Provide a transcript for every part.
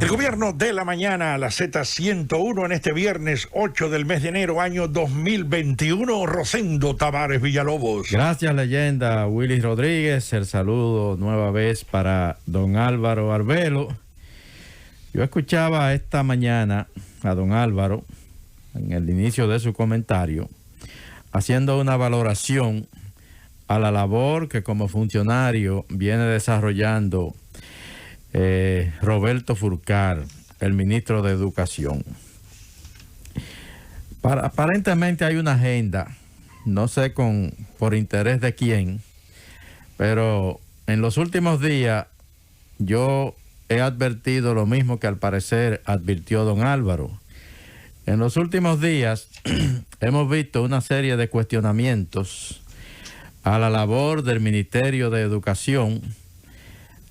El gobierno de la mañana, la Z101 en este viernes 8 del mes de enero, año 2021, Rosendo Tavares Villalobos. Gracias, leyenda Willy Rodríguez. El saludo nueva vez para don Álvaro Arbelo. Yo escuchaba esta mañana a don Álvaro, en el inicio de su comentario, haciendo una valoración a la labor que como funcionario viene desarrollando Roberto Fulcar, el ministro de Educación. Aparentemente hay una agenda, no sé por interés de quién, pero en los últimos días yo he advertido lo mismo que al parecer advirtió don Álvaro. En los últimos días hemos visto una serie de cuestionamientos a la labor del Ministerio de Educación,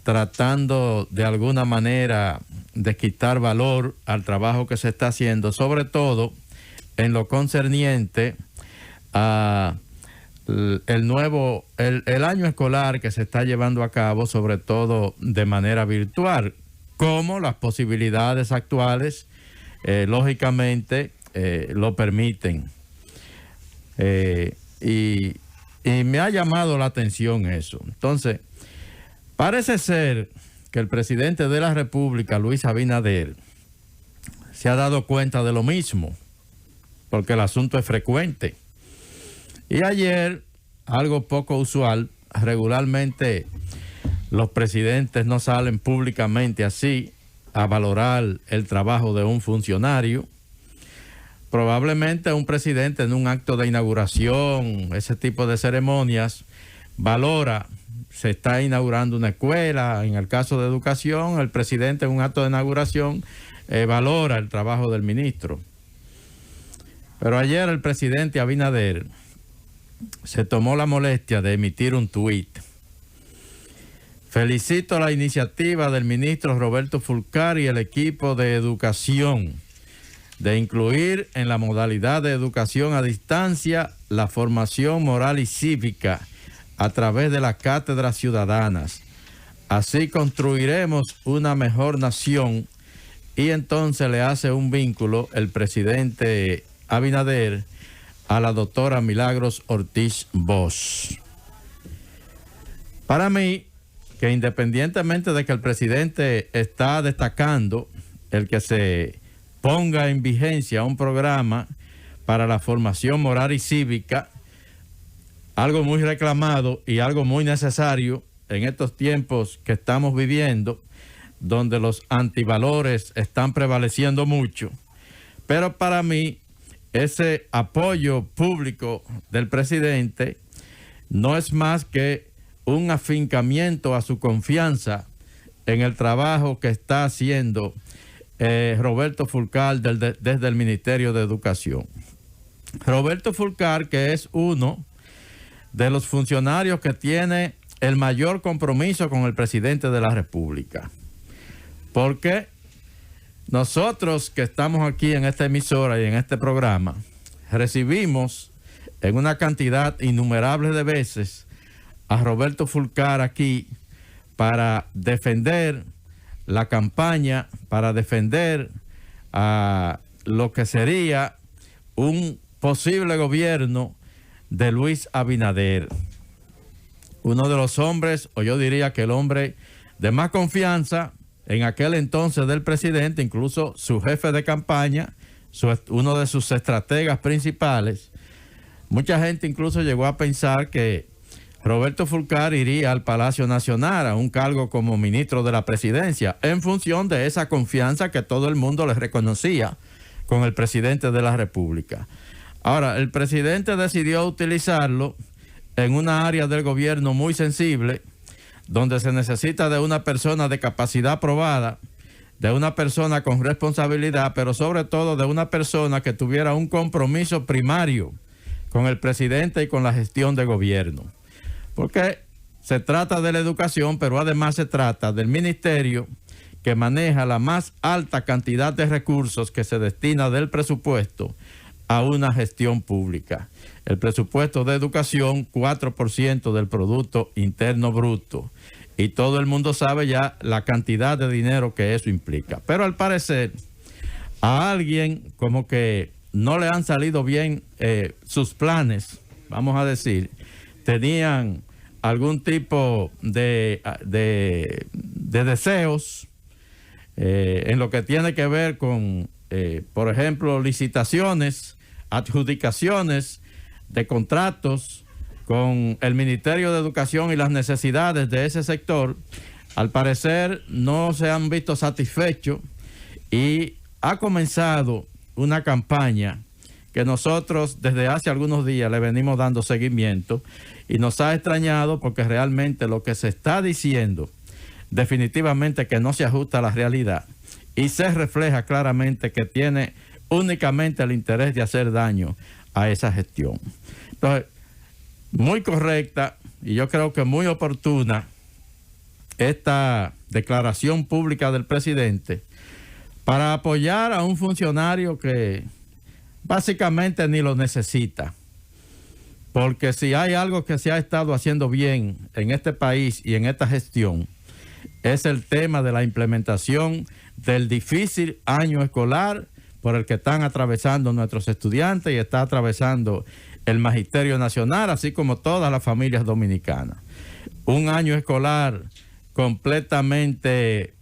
tratando de alguna manera de quitar valor al trabajo que se está haciendo, sobre todo en lo concerniente a el año escolar que se está llevando a cabo, sobre todo de manera virtual, como las posibilidades actuales lógicamente lo permiten. Y me ha llamado la atención eso. Entonces, parece ser que el presidente de la República, Luis Abinader, se ha dado cuenta de lo mismo, porque el asunto es frecuente. Y ayer, algo poco usual, regularmente los presidentes no salen públicamente así a valorar el trabajo de un funcionario. Probablemente un presidente en un acto de inauguración, ese tipo de ceremonias, valora. Se está inaugurando una escuela, en el caso de educación, el presidente en un acto de inauguración valora el trabajo del ministro. Pero ayer el presidente Abinader se tomó la molestia de emitir un tuit. Felicito la iniciativa del ministro Roberto Fulcar y el equipo de educación de incluir en la modalidad de educación a distancia la formación moral y cívica a través de las cátedras ciudadanas. Así construiremos una mejor nación. Y entonces le hace un vínculo el presidente Abinader a la doctora Milagros Ortiz Bosch. Para mí, que independientemente de que el presidente está destacando el que se ponga en vigencia un programa para la formación moral y cívica, algo muy reclamado y algo muy necesario en estos tiempos que estamos viviendo, donde los antivalores están prevaleciendo mucho. Pero para mí, ese apoyo público del presidente no es más que un afincamiento a su confianza en el trabajo que está haciendo Roberto Fulcar desde el Ministerio de Educación. Roberto Fulcar, que es uno de los funcionarios que tiene el mayor compromiso con el presidente de la República. Porque nosotros que estamos aquí en esta emisora y en este programa, recibimos en una cantidad innumerable de veces a Roberto Fulcar aquí para defender la campaña, para defender a lo que sería un posible gobierno de Luis Abinader, uno de los hombres, o yo diría que el hombre de más confianza en aquel entonces del presidente, incluso su jefe de campaña, uno de sus estrategas principales. Mucha gente incluso llegó a pensar que Roberto Fulcar iría al Palacio Nacional a un cargo como ministro de la presidencia, en función de esa confianza que todo el mundo le reconocía con el presidente de la República. Ahora, el presidente decidió utilizarlo en una área del gobierno muy sensible, donde se necesita de una persona de capacidad probada, de una persona con responsabilidad, pero sobre todo de una persona que tuviera un compromiso primario con el presidente y con la gestión de gobierno. Porque se trata de la educación, pero además se trata del ministerio que maneja la más alta cantidad de recursos que se destina del presupuesto a una gestión pública. El presupuesto de educación, 4% del Producto Interno Bruto. y todo el mundo sabe ya la cantidad de dinero que eso implica. Pero al parecer a alguien como que no le han salido bien sus planes, vamos a decir, tenían algún tipo de deseos en lo que tiene que ver con, por ejemplo, licitaciones, adjudicaciones de contratos con el Ministerio de Educación y las necesidades de ese sector. Al parecer no se han visto satisfechos y ha comenzado una campaña que nosotros desde hace algunos días le venimos dando seguimiento y nos ha extrañado porque realmente lo que se está diciendo definitivamente que no se ajusta a la realidad y se refleja claramente que tiene únicamente el interés de hacer daño a esa gestión. Entonces, muy correcta y yo creo que muy oportuna esta declaración pública del presidente para apoyar a un funcionario que básicamente ni lo necesita. Porque si hay algo que se ha estado haciendo bien en este país y en esta gestión, es el tema de la implementación del difícil año escolar por el que están atravesando nuestros estudiantes y está atravesando el Magisterio Nacional, así como todas las familias dominicanas. Un año escolar completamente,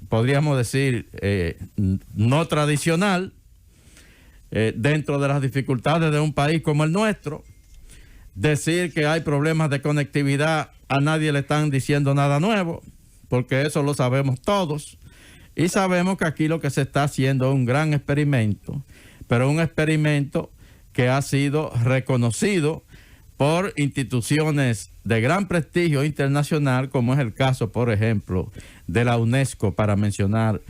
podríamos decir, no tradicional, dentro de las dificultades de un país como el nuestro. Decir que hay problemas de conectividad, a nadie le están diciendo nada nuevo, porque eso lo sabemos todos. Y sabemos que aquí lo que se está haciendo es un gran experimento, pero un experimento que ha sido reconocido por instituciones de gran prestigio internacional, como es el caso, por ejemplo, de la UNESCO, para mencionar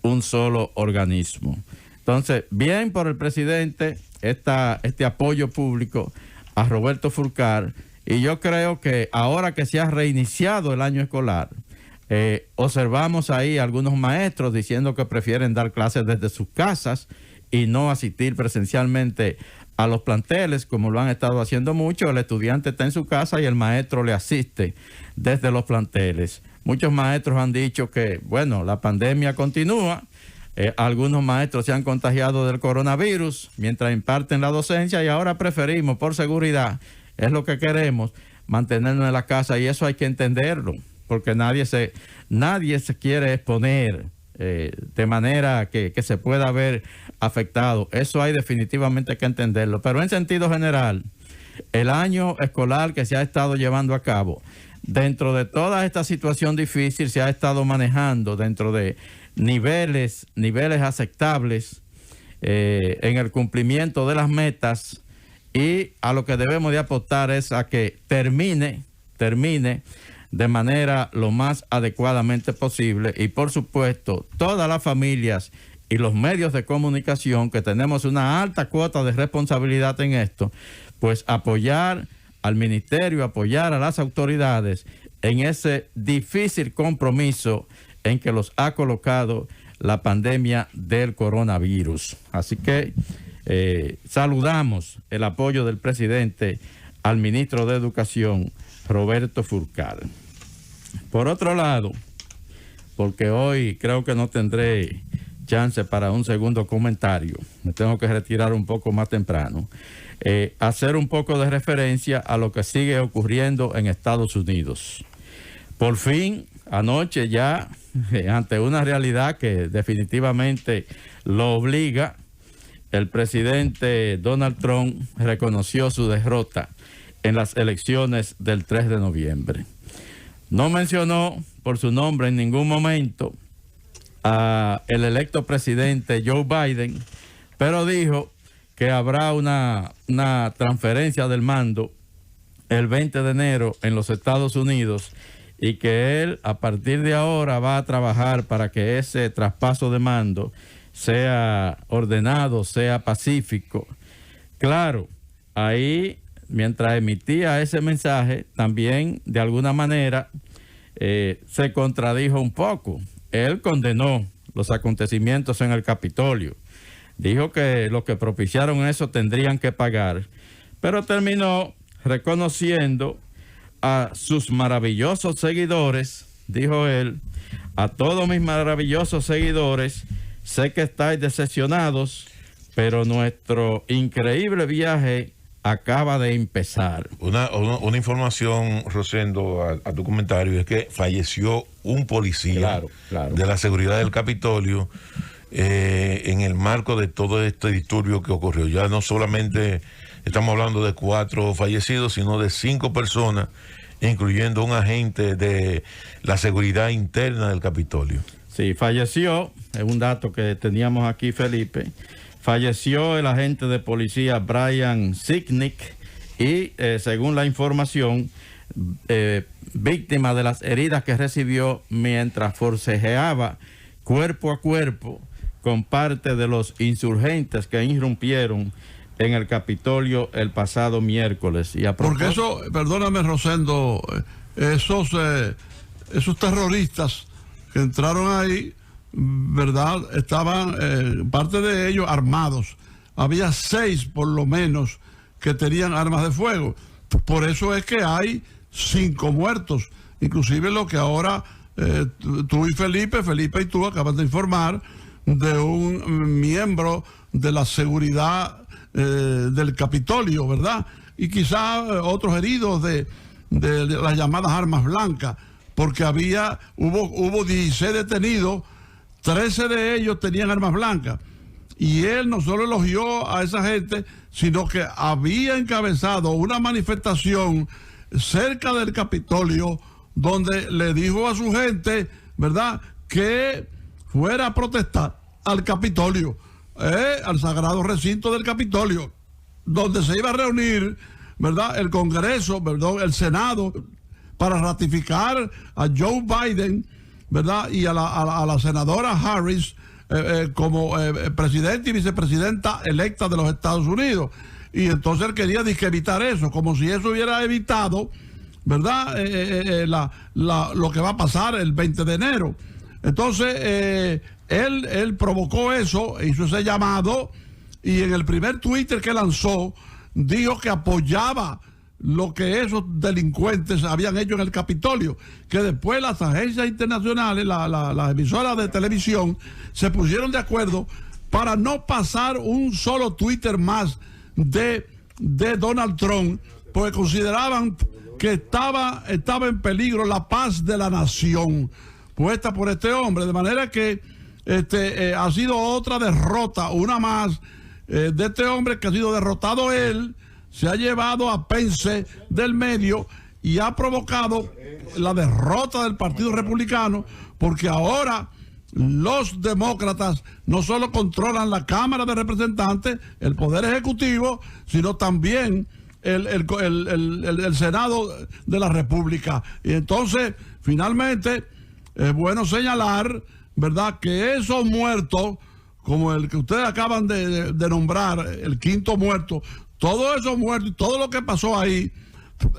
un solo organismo. Entonces, bien por el presidente este apoyo público a Roberto Fulcar, y yo creo que ahora que se ha reiniciado el año escolar, observamos ahí algunos maestros diciendo que prefieren dar clases desde sus casas y no asistir presencialmente a los planteles, como lo han estado haciendo mucho. El estudiante está en su casa y el maestro le asiste desde los planteles. Muchos maestros han dicho que, bueno, la pandemia continúa. Algunos maestros se han contagiado del coronavirus mientras imparten la docencia y ahora preferimos, por seguridad, es lo que queremos, mantenernos en la casa, y eso hay que entenderlo, porque nadie se quiere exponer de manera que se pueda ver afectado. Eso hay definitivamente que entenderlo, pero en sentido general, el año escolar que se ha estado llevando a cabo, dentro de toda esta situación difícil, se ha estado manejando dentro de niveles aceptables en el cumplimiento de las metas, y a lo que debemos de apostar es a que termine de manera lo más adecuadamente posible, y por supuesto todas las familias y los medios de comunicación que tenemos una alta cuota de responsabilidad en esto, pues apoyar al ministerio, apoyar a las autoridades en ese difícil compromiso en que los ha colocado la pandemia del coronavirus. Así que saludamos el apoyo del presidente al ministro de Educación, Roberto Fulcar. Por otro lado, porque hoy creo que no tendré chance para un segundo comentario, me tengo que retirar un poco más temprano, hacer un poco de referencia a lo que sigue ocurriendo en Estados Unidos. Por fin, anoche ya, ante una realidad que definitivamente lo obliga, el presidente Donald Trump reconoció su derrota en las elecciones del 3 de noviembre. No mencionó por su nombre en ningún momento al electo presidente Joe Biden, pero dijo que habrá una transferencia del mando el 20 de enero en los Estados Unidos, y que él a partir de ahora va a trabajar para que ese traspaso de mando sea ordenado, sea pacífico. Claro, ahí mientras emitía ese mensaje, también de alguna manera se contradijo un poco. Él condenó los acontecimientos en el Capitolio, dijo que los que propiciaron eso tendrían que pagar, pero terminó reconociendo a sus maravillosos seguidores, dijo él, a todos mis maravillosos seguidores, sé que estáis decepcionados, pero nuestro increíble viaje acaba de empezar. Una información, Rosendo, a tu comentario, es que falleció un policía de la seguridad del Capitolio en el marco de todo este disturbio que ocurrió. Ya no solamente estamos hablando de 4 fallecidos, sino de 5 personas, incluyendo un agente de la seguridad interna del Capitolio. Sí, falleció, es un dato que teníamos aquí, Felipe. Falleció el agente de policía Brian Sicknick y, según la información, víctima de las heridas que recibió mientras forcejeaba cuerpo a cuerpo con parte de los insurgentes que irrumpieron en el Capitolio el pasado miércoles. Porque eso, perdóname, Rosendo, esos terroristas que entraron ahí, ¿verdad? Estaban, parte de ellos, armados. Había 6 por lo menos que tenían armas de fuego. Por eso es que hay 5 muertos. Inclusive lo que ahora tú y Felipe y tú acaban de informar de un miembro de la seguridad del Capitolio, ¿verdad? Y quizá otros heridos de las llamadas armas blancas, porque hubo 16 detenidos, 13 de ellos tenían armas blancas. Y él no solo elogió a esa gente, sino que había encabezado una manifestación cerca del Capitolio donde le dijo a su gente, ¿verdad?, que fuera a protestar al Capitolio, al sagrado recinto del Capitolio, donde se iba a reunir, ¿verdad?, el Congreso, perdón, el Senado, para ratificar a Joe Biden, ¿verdad?, y a la senadora Harris como presidenta y vicepresidenta electa de los Estados Unidos. Y entonces él quería evitar eso, como si eso hubiera evitado, ¿verdad?, lo que va a pasar el 20 de enero. Entonces, él provocó eso, hizo ese llamado, y en el primer Twitter que lanzó, dijo que apoyaba lo que esos delincuentes habían hecho en el Capitolio, que después las agencias internacionales, las emisoras de televisión, se pusieron de acuerdo para no pasar un solo Twitter más de Donald Trump, porque consideraban que estaba en peligro la paz de la nación puesta por este hombre, de manera que ha sido otra derrota, una más, de este hombre que ha sido derrotado él, se ha llevado a Pence del medio y ha provocado la derrota del Partido Republicano, porque ahora los demócratas no solo controlan la Cámara de Representantes, el Poder Ejecutivo, sino también el Senado de la República. Y entonces, finalmente, es bueno señalar, ¿verdad?, que esos muertos, como el que ustedes acaban de nombrar, el 5º muerto, todos esos muertos y todo lo que pasó ahí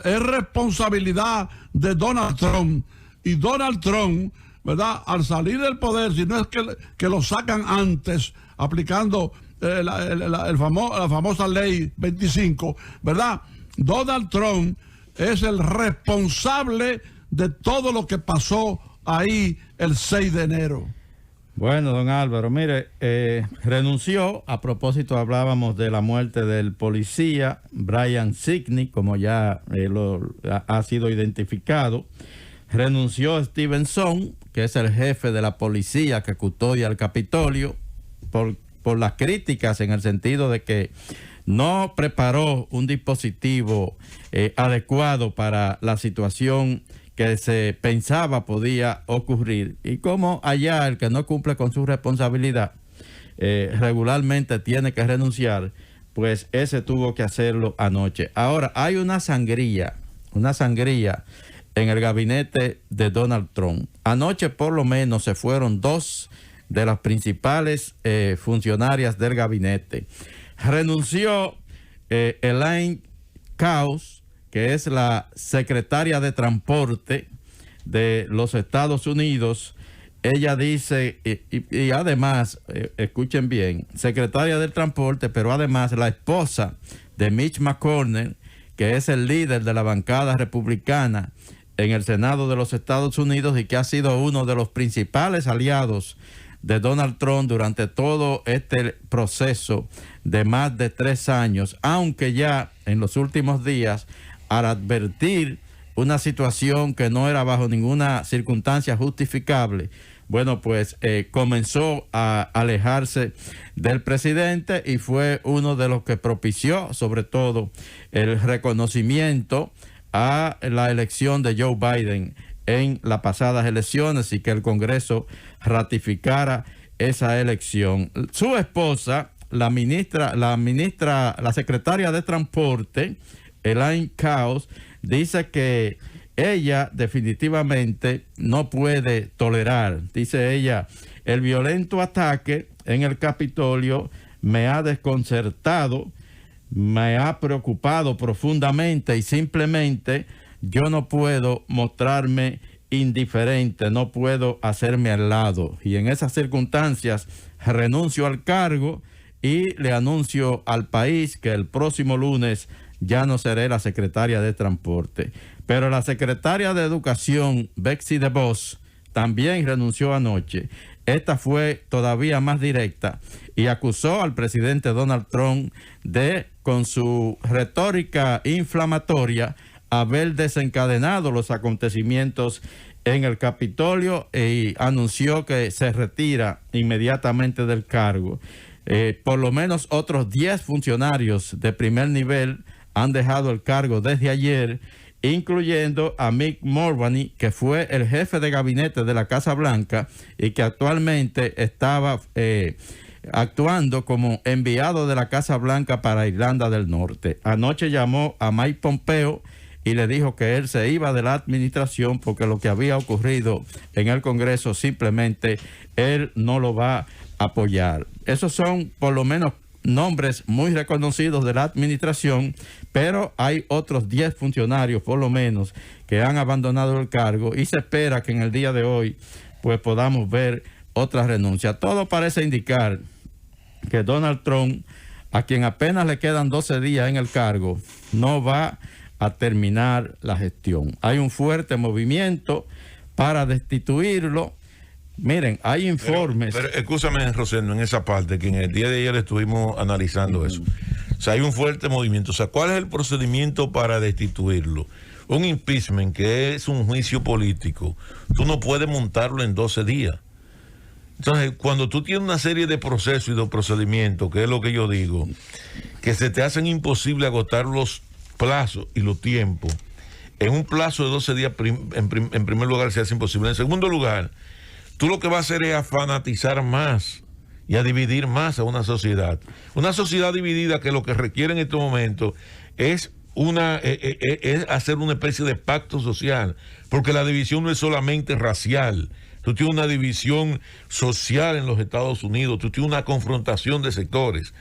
es responsabilidad de Donald Trump. Y Donald Trump, ¿verdad?, al salir del poder, si no es que lo sacan antes, aplicando la famosa ley 25, ¿verdad?, Donald Trump es el responsable de todo lo que pasó ahí el 6 de enero. Bueno, don Álvaro, mire, renunció, a propósito hablábamos de la muerte del policía Brian Sicknick, como ya ha sido identificado. Renunció Stevenson, que es el jefe de la policía que custodia el Capitolio, por las críticas en el sentido de que no preparó un dispositivo adecuado para la situación que se pensaba podía ocurrir, y como allá el que no cumple con su responsabilidad regularmente tiene que renunciar, pues ese tuvo que hacerlo anoche. Ahora, hay una sangría en el gabinete de Donald Trump. Anoche por lo menos se fueron 2 de las principales funcionarias del gabinete. Renunció Elaine Chao, que es la secretaria de Transporte de los Estados Unidos. Ella dice, y además, escuchen bien, secretaria del Transporte, pero además la esposa de Mitch McConnell, que es el líder de la bancada republicana en el Senado de los Estados Unidos y que ha sido uno de los principales aliados de Donald Trump durante todo este proceso de más de 3 años, aunque ya en los últimos días, al advertir una situación que no era bajo ninguna circunstancia justificable, bueno, pues comenzó a alejarse del presidente y fue uno de los que propició sobre todo el reconocimiento a la elección de Joe Biden en las pasadas elecciones y que el Congreso ratificara esa elección. Su esposa, la secretaria de Transporte, Elaine Chao, dice que ella definitivamente no puede tolerar, dice ella, el violento ataque en el Capitolio me ha desconcertado, me ha preocupado profundamente y simplemente yo no puedo mostrarme indiferente, no puedo hacerme al lado. Y en esas circunstancias renuncio al cargo y le anuncio al país que el próximo lunes ya no seré la secretaria de Transporte. Pero la secretaria de Educación, Betsy DeVos, también renunció anoche. Esta fue todavía más directa y acusó al presidente Donald Trump de, con su retórica inflamatoria, haber desencadenado los acontecimientos en el Capitolio y anunció que se retira inmediatamente del cargo. Por lo menos otros 10 funcionarios de primer nivel han dejado el cargo desde ayer, incluyendo a Mick Mulvaney, que fue el jefe de gabinete de la Casa Blanca y que actualmente estaba actuando como enviado de la Casa Blanca para Irlanda del Norte. Anoche llamó a Mike Pompeo y le dijo que él se iba de la administración porque lo que había ocurrido en el Congreso simplemente él no lo va a apoyar. Esos son por lo menos nombres muy reconocidos de la administración, pero hay otros 10 funcionarios por lo menos que han abandonado el cargo y se espera que en el día de hoy pues podamos ver otra renuncia. Todo parece indicar que Donald Trump, a quien apenas le quedan 12 días en el cargo, no va a terminar la gestión. Hay un fuerte movimiento para destituirlo. Miren, hay informes. Pero escúchame, Rosendo, en esa parte, que en el día de ayer estuvimos analizando eso. O sea, hay un fuerte movimiento. O sea, ¿cuál es el procedimiento para destituirlo? Un impeachment, que es un juicio político, tú no puedes montarlo en 12 días. Entonces, cuando tú tienes una serie de procesos y de procedimientos, que es lo que yo digo, que se te hacen imposible agotar los plazos y los tiempos, en un plazo de 12 días, en primer lugar, se hace imposible. En segundo lugar, tú lo que vas a hacer es a fanatizar más y a dividir más a una sociedad. Una sociedad dividida que lo que requiere en este momento es hacer una especie de pacto social, porque la división no es solamente racial. Tú tienes una división social en los Estados Unidos, tú tienes una confrontación de sectores.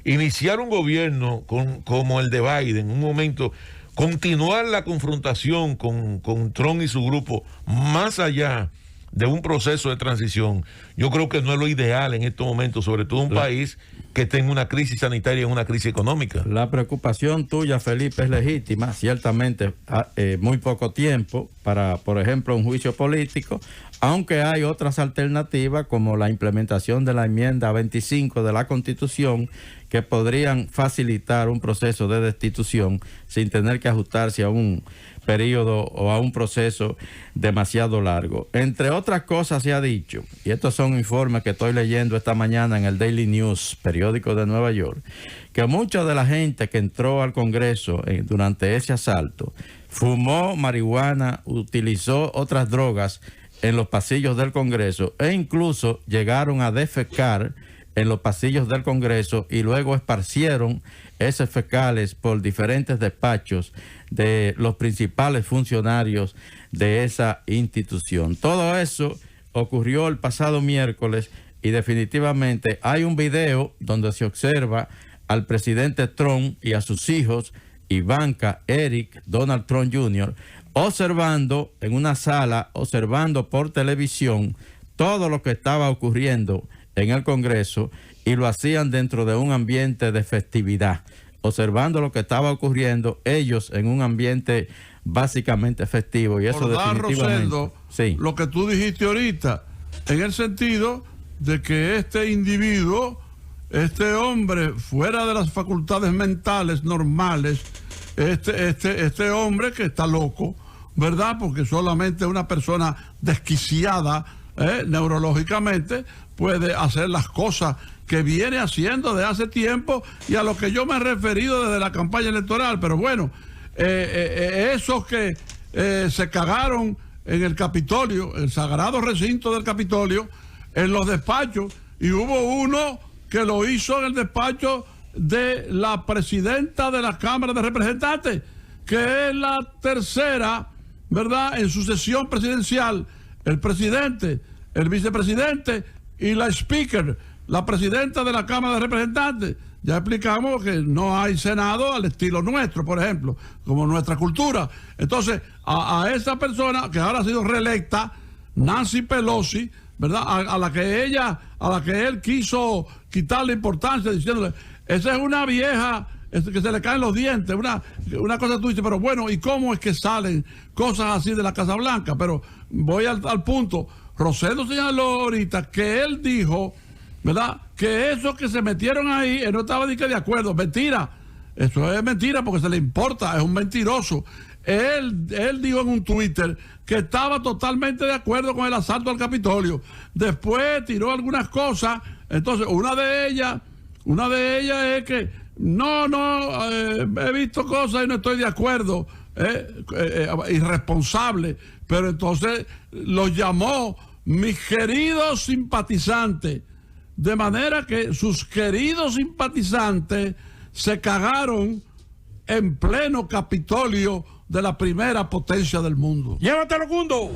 Iniciar un gobierno como el de Biden, en un momento, continuar la confrontación con Trump y su grupo, más allá de un proceso de transición, yo creo que no es lo ideal en estos momentos, sobre todo un país que tenga una crisis sanitaria y una crisis económica. La preocupación tuya, Felipe, es legítima, ciertamente muy poco tiempo para, por ejemplo, un juicio político, aunque hay otras alternativas como la implementación de la enmienda 25 de la Constitución que podrían facilitar un proceso de destitución sin tener que ajustarse a un periodo o a un proceso demasiado largo. Entre otras cosas se ha dicho, y estos son informes que estoy leyendo esta mañana en el Daily News, periódico de Nueva York, que mucha de la gente que entró al Congreso durante ese asalto fumó marihuana, utilizó otras drogas en los pasillos del Congreso e incluso llegaron a defecar en los pasillos del Congreso y luego esparcieron esos fecales por diferentes despachos de los principales funcionarios de esa institución. Todo eso ocurrió el pasado miércoles y definitivamente hay un video donde se observa al presidente Trump y a sus hijos, Ivanka, Eric, Donald Trump Jr., observando en una sala, observando por televisión todo lo que estaba ocurriendo en el Congreso y lo hacían dentro de un ambiente de festividad. observando lo que estaba ocurriendo, ellos en un ambiente básicamente festivo. Y eso definitivamente... Rosendo, sí. Lo que tú dijiste ahorita, en el sentido de que este individuo, este hombre fuera de las facultades mentales normales, este hombre que está loco, ¿verdad? Porque solamente una persona desquiciada neurológicamente puede hacer las cosas que viene haciendo desde hace tiempo y a lo que yo me he referido desde la campaña electoral. Pero bueno, esos que se cagaron en el Capitolio, el sagrado recinto del Capitolio, en los despachos, y hubo uno que lo hizo en el despacho de la presidenta de la Cámara de Representantes, que es la tercera, ¿verdad?, en sucesión presidencial, el presidente, el vicepresidente y la speaker, la presidenta de la Cámara de Representantes. Ya explicamos que no hay Senado al estilo nuestro, por ejemplo, como nuestra cultura. Entonces, a esa persona que ahora ha sido reelecta, Nancy Pelosi, ¿verdad?, a la que él quiso quitarle importancia, diciéndole, esa es una vieja que se le caen los dientes, una cosa tú dices, pero bueno, ¿y cómo es que salen cosas así de la Casa Blanca? Pero voy al punto. Rosendo señaló ahorita que él dijo, ¿verdad?, que esos que se metieron ahí, él no estaba ni que de acuerdo. Mentira, eso es mentira porque se le importa, es un mentiroso. Él dijo en un Twitter que estaba totalmente de acuerdo con el asalto al Capitolio. Después tiró algunas cosas. Entonces, una de ellas es que he visto cosas y no estoy de acuerdo. Irresponsable. Pero entonces los llamó mis queridos simpatizantes. De manera que sus queridos simpatizantes se cagaron en pleno Capitolio de la primera potencia del mundo. ¡Llévatelo, Gundo!